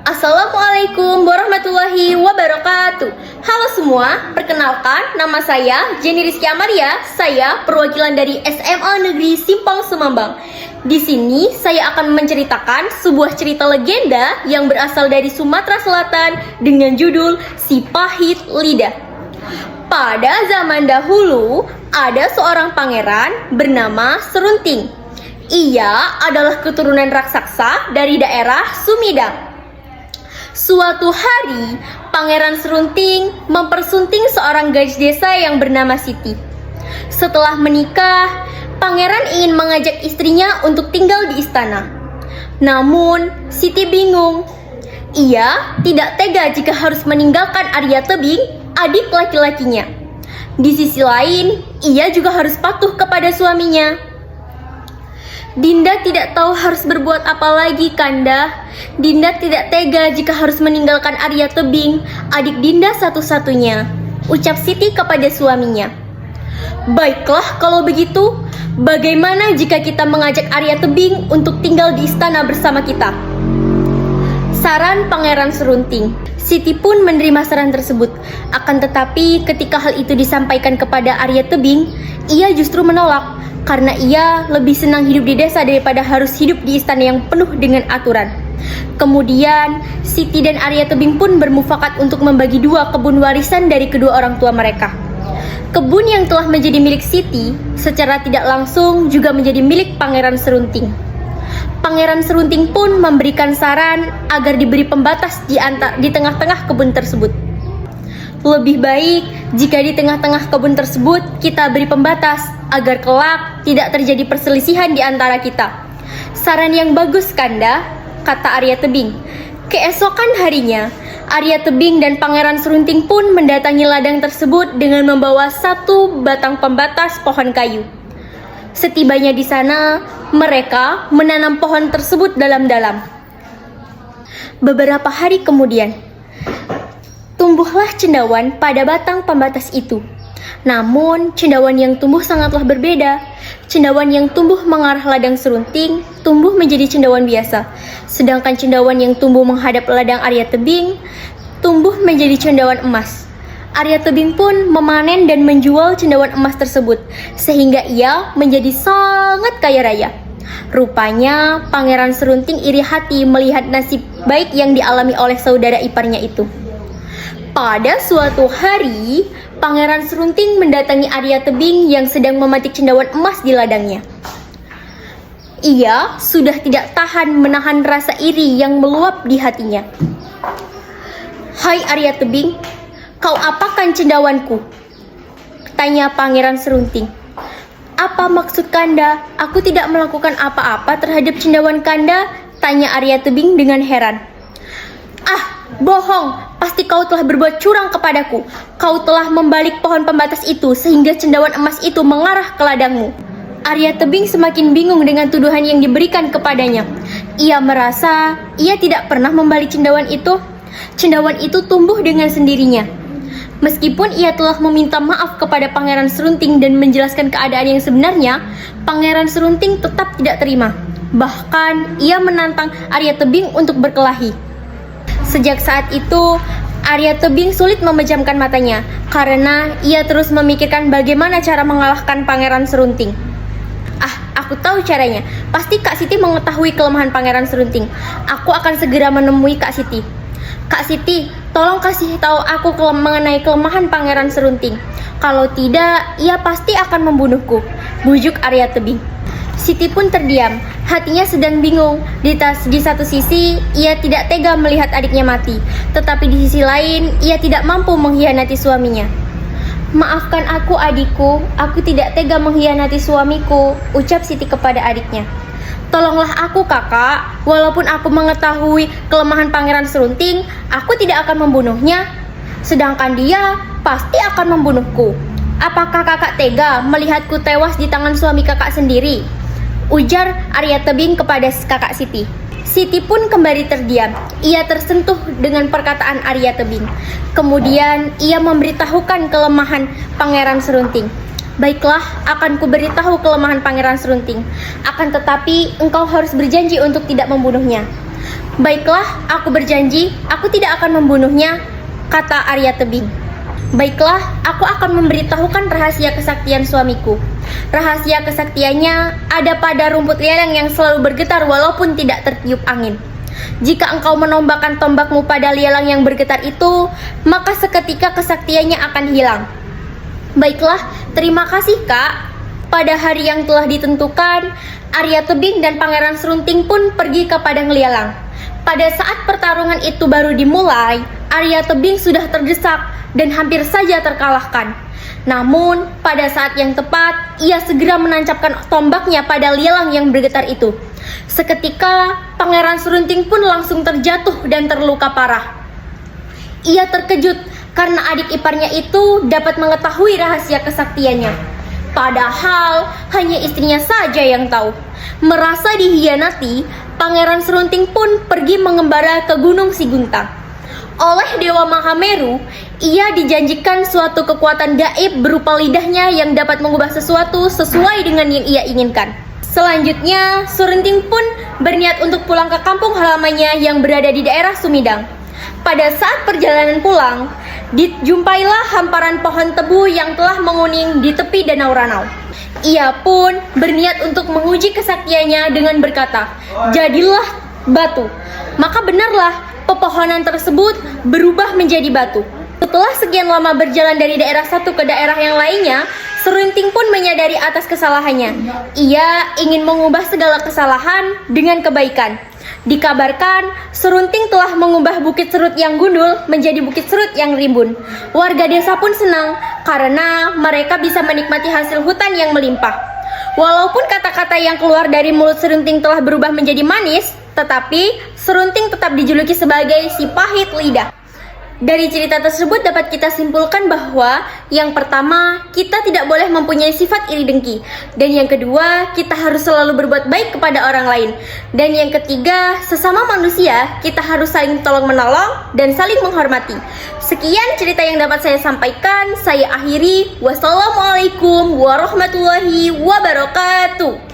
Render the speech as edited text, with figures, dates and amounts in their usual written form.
Assalamualaikum warahmatullahi wabarakatuh. Halo semua, perkenalkan nama saya Jenny Rizky Amaria. Saya perwakilan dari SMA Negeri Simpang Semambang. Di sini saya akan menceritakan sebuah cerita legenda yang berasal dari Sumatera Selatan dengan judul Si Pahit Lidah. Pada zaman dahulu, ada seorang pangeran bernama Serunting. Ia adalah keturunan raksasa dari daerah Sumedang. Suatu hari, Pangeran Serunting mempersunting seorang gadis desa yang bernama Siti. Setelah menikah, Pangeran ingin mengajak istrinya untuk tinggal di istana. Namun, Siti bingung. Ia tidak tega jika harus meninggalkan Arya Tebing, adik laki-lakinya. Di sisi lain, ia juga harus patuh kepada suaminya. Dinda tidak tahu harus berbuat apa lagi, Kanda. Dinda tidak tega jika harus meninggalkan Arya Tebing, adik Dinda satu-satunya, ucap Siti kepada suaminya. Baiklah kalau begitu, bagaimana jika kita mengajak Arya Tebing untuk tinggal di istana bersama kita? Saran Pangeran Serunting. Siti pun menerima saran tersebut. Akan tetapi ketika hal itu disampaikan kepada Arya Tebing, ia justru menolak. Karena ia lebih senang hidup di desa daripada harus hidup di istana yang penuh dengan aturan. Kemudian, Siti dan Arya Tebing pun bermufakat untuk membagi dua kebun warisan dari kedua orang tua mereka. Kebun yang telah menjadi milik Siti, secara tidak langsung juga menjadi milik Pangeran Serunting. Pangeran Serunting pun memberikan saran agar diberi pembatas di tengah-tengah kebun tersebut. Lebih baik jika di tengah-tengah kebun tersebut kita beri pembatas agar kelak tidak terjadi perselisihan di antara kita. Saran yang bagus, Kanda, kata Arya Tebing. Keesokan harinya, Arya Tebing dan Pangeran Serunting pun mendatangi ladang tersebut dengan membawa satu batang pembatas pohon kayu. Setibanya di sana, mereka menanam pohon tersebut dalam-dalam. Beberapa hari kemudian, tumbuhlah cendawan pada batang pembatas itu. Namun, cendawan yang tumbuh sangatlah berbeda. Cendawan yang tumbuh mengarah ladang Serunting tumbuh menjadi cendawan biasa. Sedangkan cendawan yang tumbuh menghadap ladang Arya Tebing tumbuh menjadi cendawan emas. Arya Tebing pun memanen dan menjual cendawan emas tersebut, sehingga ia menjadi sangat kaya raya. Rupanya, Pangeran Serunting iri hati melihat nasib baik yang dialami oleh saudara iparnya itu. Pada suatu hari, Pangeran Serunting mendatangi Arya Tebing yang sedang memetik cendawan emas di ladangnya. Ia sudah tidak tahan menahan rasa iri yang meluap di hatinya. Hai Arya Tebing, kau apakan cendawanku? Tanya Pangeran Serunting. Apa maksud Kanda? Aku tidak melakukan apa-apa terhadap cendawan Kanda, tanya Arya Tebing dengan heran. Ah, bohong. Pasti kau telah berbuat curang kepadaku. Kau telah membalik pohon pembatas itu sehingga cendawan emas itu mengarah ke ladangmu. Arya Tebing semakin bingung dengan tuduhan yang diberikan kepadanya. Ia merasa ia tidak pernah membalik cendawan itu. Cendawan itu tumbuh dengan sendirinya. Meskipun ia telah meminta maaf kepada Pangeran Serunting dan menjelaskan keadaan yang sebenarnya, Pangeran Serunting tetap tidak terima. Bahkan ia menantang Arya Tebing untuk berkelahi. Sejak saat itu, Arya Tebing sulit memejamkan matanya karena ia terus memikirkan bagaimana cara mengalahkan Pangeran Serunting. Ah, aku tahu caranya. Pasti Kak Siti mengetahui kelemahan Pangeran Serunting. Aku akan segera menemui Kak Siti. Kak Siti, tolong kasih tahu aku mengenai kelemahan Pangeran Serunting. Kalau tidak, ia pasti akan membunuhku, bujuk Arya Tebing. Siti pun terdiam, hatinya sedang bingung. Di satu sisi, ia tidak tega melihat adiknya mati, tetapi di sisi lain, ia tidak mampu mengkhianati suaminya. Maafkan aku adikku, aku tidak tega mengkhianati suamiku, ucap Siti kepada adiknya. Tolonglah aku kakak, walaupun aku mengetahui kelemahan Pangeran Serunting, aku tidak akan membunuhnya. Sedangkan dia pasti akan membunuhku. Apakah kakak tega melihatku tewas di tangan suami kakak sendiri? Ujar Arya Tebing kepada kakak Siti. Siti pun kembali terdiam. Ia tersentuh dengan perkataan Arya Tebing. Kemudian ia memberitahukan kelemahan Pangeran Serunting. Baiklah, akan kuberitahu kelemahan Pangeran Serunting. Akan tetapi, engkau harus berjanji untuk tidak membunuhnya. Baiklah, aku berjanji, aku tidak akan membunuhnya, kata Arya Tebing. Baiklah, aku akan memberitahukan rahasia kesaktian suamiku. Rahasia kesaktiannya ada pada rumput liang yang selalu bergetar walaupun tidak tertiup angin. Jika engkau menombakkan tombakmu pada liang yang bergetar itu, maka seketika kesaktiannya akan hilang. Baiklah, terima kasih kak. Pada hari yang telah ditentukan, Arya Tebing dan Pangeran Serunting pun pergi ke padang lialang. Pada saat pertarungan itu baru dimulai, Arya Tebing sudah terdesak dan hampir saja terkalahkan. Namun, pada saat yang tepat, ia segera menancapkan tombaknya pada lialang yang bergetar itu. Seketika, Pangeran Serunting pun langsung terjatuh dan terluka parah. Ia terkejut karena adik iparnya itu dapat mengetahui rahasia kesaktiannya. Padahal, hanya istrinya saja yang tahu. Merasa dihianati, Pangeran Serunting pun pergi mengembara ke Gunung Siguntang. Oleh Dewa Mahameru, ia dijanjikan suatu kekuatan gaib berupa lidahnya yang dapat mengubah sesuatu sesuai dengan yang ia inginkan. Selanjutnya, Serunting pun berniat untuk pulang ke kampung halamannya yang berada di daerah Sumedang. Pada saat perjalanan pulang, dijumpailah hamparan pohon tebu yang telah menguning di tepi Danau Ranau. Ia pun berniat untuk menguji kesaktiannya dengan berkata, "Jadilah batu." Maka benarlah, pepohonan tersebut berubah menjadi batu. Setelah sekian lama berjalan dari daerah satu ke daerah yang lainnya, Serunting pun menyadari atas kesalahannya. Ia ingin mengubah segala kesalahan dengan kebaikan. Dikabarkan, Serunting telah mengubah Bukit Serut yang gundul menjadi Bukit Serut yang rimbun. Warga desa pun senang karena mereka bisa menikmati hasil hutan yang melimpah. Walaupun kata-kata yang keluar dari mulut Serunting telah berubah menjadi manis, tetapi Serunting tetap dijuluki sebagai si pahit lidah. Dari cerita tersebut dapat kita simpulkan bahwa yang pertama, kita tidak boleh mempunyai sifat iri dengki. Dan yang kedua, kita harus selalu berbuat baik kepada orang lain. Dan yang ketiga, sesama manusia, kita harus saling tolong-menolong dan saling menghormati. Sekian cerita yang dapat saya sampaikan. Saya akhiri. Wassalamualaikum warahmatullahi wabarakatuh.